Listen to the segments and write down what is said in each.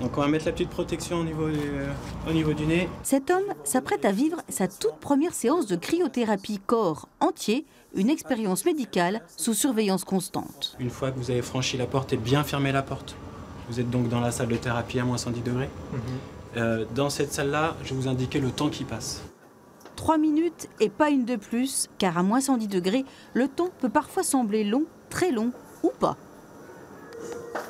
Donc on va mettre la petite protection au niveau du nez. Cet homme s'apprête à vivre sa toute première séance de cryothérapie corps entier, une expérience médicale sous surveillance constante. Une fois que vous avez franchi la porte et bien fermé la porte, vous êtes donc dans la salle de thérapie à moins 110 degrés. Dans cette salle-là, je vais vous indiquer le temps qui passe. 3 minutes et pas une de plus, car à moins 110 degrés, le temps peut parfois sembler long, très long ou pas.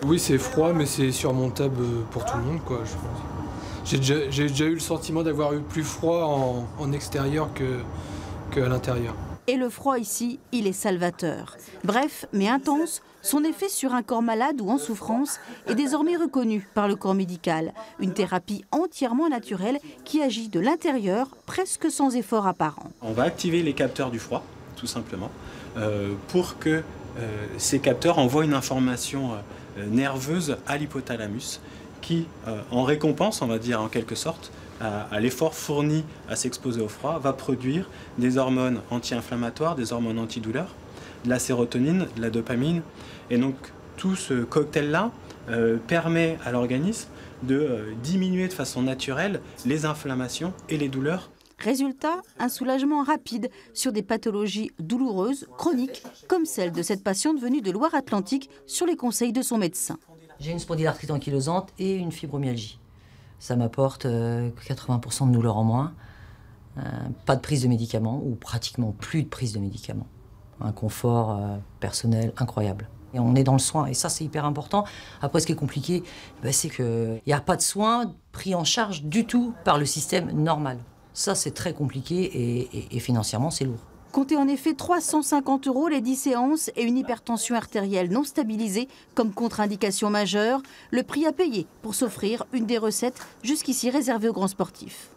Oui, c'est froid, mais c'est surmontable pour tout le monde, quoi, je pense. J'ai déjà eu le sentiment d'avoir eu plus froid en extérieur qu'à l'intérieur. Et le froid ici, il est salvateur. Bref, mais intense, son effet sur un corps malade ou en souffrance est désormais reconnu par le corps médical. Une thérapie entièrement naturelle qui agit de l'intérieur, presque sans effort apparent. On va activer les capteurs du froid, tout simplement, pour que ces capteurs envoient une information nerveuse à l'hypothalamus qui, en récompense, on va dire en quelque sorte, à l'effort fourni à s'exposer au froid, va produire des hormones anti-inflammatoires, des hormones antidouleurs, de la sérotonine, de la dopamine. Et donc tout ce cocktail-là permet à l'organisme de diminuer de façon naturelle les inflammations et les douleurs. Résultat, un soulagement rapide sur des pathologies douloureuses, chroniques, comme celle de cette patiente venue de Loire-Atlantique sur les conseils de son médecin. J'ai une spondylarthrite ankylosante et une fibromyalgie. Ça m'apporte 80% de douleur en moins, pas de prise de médicaments, ou pratiquement plus de prise de médicaments. Un confort personnel incroyable. Et on est dans le soin, et ça c'est hyper important. Après, ce qui est compliqué, c'est qu'il n'y a pas de soins pris en charge du tout par le système normal. Ça c'est très compliqué et financièrement c'est lourd. Comptez en effet 350 € les 10 séances et une hypertension artérielle non stabilisée comme contre-indication majeure, le prix à payer pour s'offrir une des recettes jusqu'ici réservées aux grands sportifs.